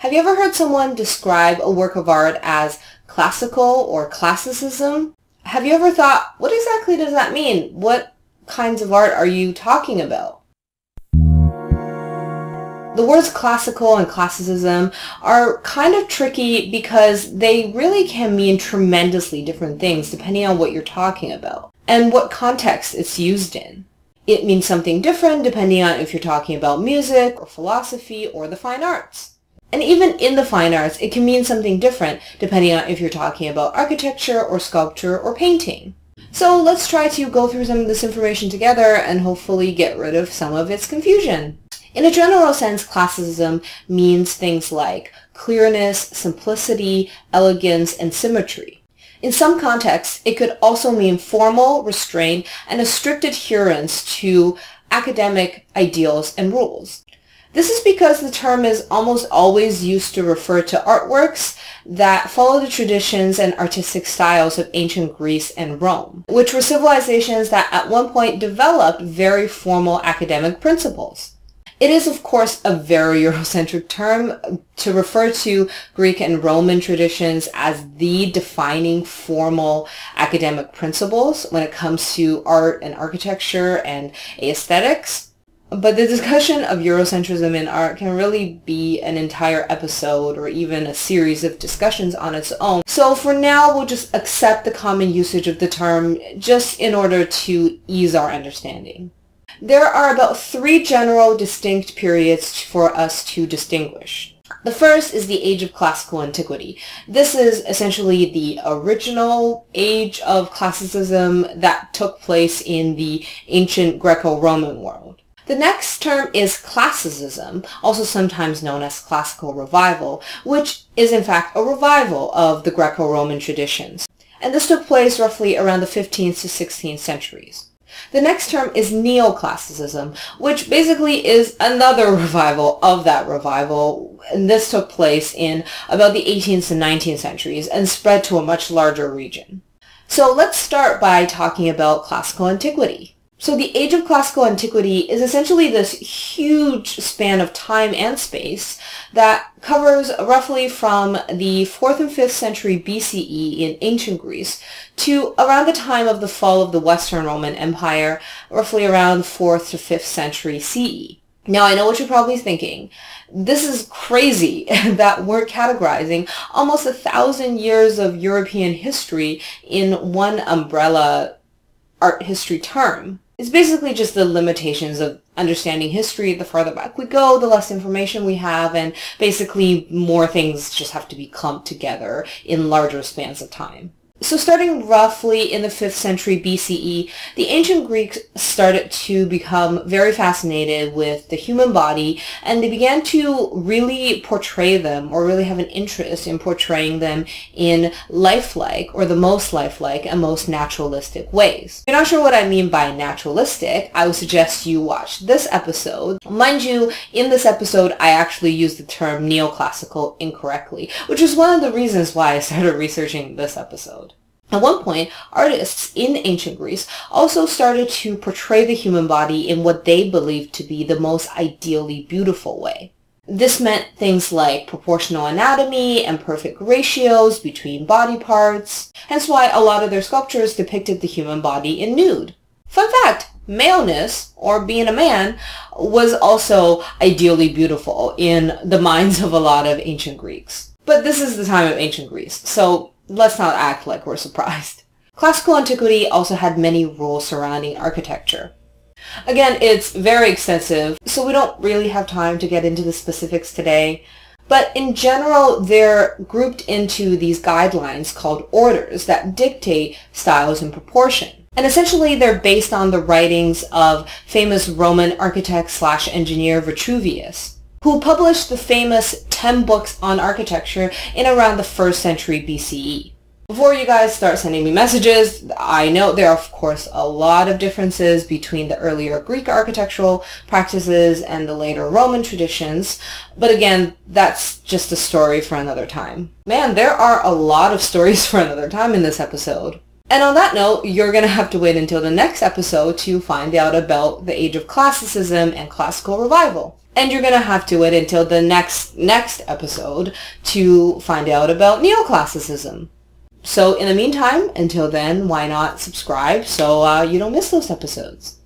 Have you ever heard someone describe a work of art as classical or classicism? Have you ever thought, what exactly does that mean? What kinds of art are you talking about? The words classical and classicism are kind of tricky because they really can mean tremendously different things depending on what you're talking about and what context it's used in. It means something different depending on if you're talking about music or philosophy or the fine arts. And even in the fine arts, it can mean something different depending on if you're talking about architecture or sculpture or painting. So let's try to go through some of this information together and hopefully get rid of some of its confusion. In a general sense, classicism means things like clearness, simplicity, elegance, and symmetry. In some contexts, it could also mean formal, restraint, and a strict adherence to academic ideals and rules. This is because the term is almost always used to refer to artworks that follow the traditions and artistic styles of ancient Greece and Rome, which were civilizations that at one point developed very formal academic principles. It is, of course, a very Eurocentric term to refer to Greek and Roman traditions as the defining formal academic principles when it comes to art and architecture and aesthetics. But the discussion of Eurocentrism in art can really be an entire episode or even a series of discussions on its own. So for now, we'll just accept the common usage of the term just in order to ease our understanding. There are about 3 general distinct periods for us to distinguish. The first is the age of classical antiquity. This is essentially the original age of classicism that took place in the ancient Greco-Roman world. The next term is classicism, also sometimes known as classical revival, which is in fact a revival of the Greco-Roman traditions. And this took place roughly around the 15th to 16th centuries. The next term is neoclassicism, which basically is another revival of that revival, and this took place in about the 18th to 19th centuries and spread to a much larger region. So let's start by talking about classical antiquity. So the age of classical antiquity is essentially this huge span of time and space that covers roughly from the 4th and 5th century BCE in ancient Greece to around the time of the fall of the Western Roman Empire, roughly around 4th to 5th century CE. Now, I know what you're probably thinking. This is crazy that we're categorizing almost 1,000 years of European history in one umbrella art history term. It's basically just the limitations of understanding history. The farther back we go, the less information we have, and basically more things just have to be clumped together in larger spans of time. So starting roughly in the 5th century BCE, the ancient Greeks started to become very fascinated with the human body, and they began to really portray them, or really have an interest in portraying them in lifelike, or the most lifelike and most naturalistic ways. If you're not sure what I mean by naturalistic, I would suggest you watch this episode. Mind you, in this episode, I actually used the term neoclassical incorrectly, which is one of the reasons why I started researching this episode. At one point, artists in ancient Greece also started to portray the human body in what they believed to be the most ideally beautiful way. This meant things like proportional anatomy and perfect ratios between body parts, hence why a lot of their sculptures depicted the human body in nude. Fun fact, maleness, or being a man, was also ideally beautiful in the minds of a lot of ancient Greeks. But this is the time of ancient Greece, so let's not act like we're surprised. Classical antiquity also had many rules surrounding architecture. Again, it's very extensive, so we don't really have time to get into the specifics today. But in general, they're grouped into these guidelines called orders that dictate styles and proportion. And essentially, they're based on the writings of famous Roman architect/engineer Vitruvius, who published the famous 10 books on architecture in around the 1st century BCE. Before you guys start sending me messages, I know there are of course a lot of differences between the earlier Greek architectural practices and the later Roman traditions, but again, that's just a story for another time. Man, there are a lot of stories for another time in this episode. And on that note, you're going to have to wait until the next episode to find out about the age of classicism and classical revival. And you're going to have to wait until the next episode to find out about neoclassicism. So in the meantime, until then, why not subscribe so you don't miss those episodes?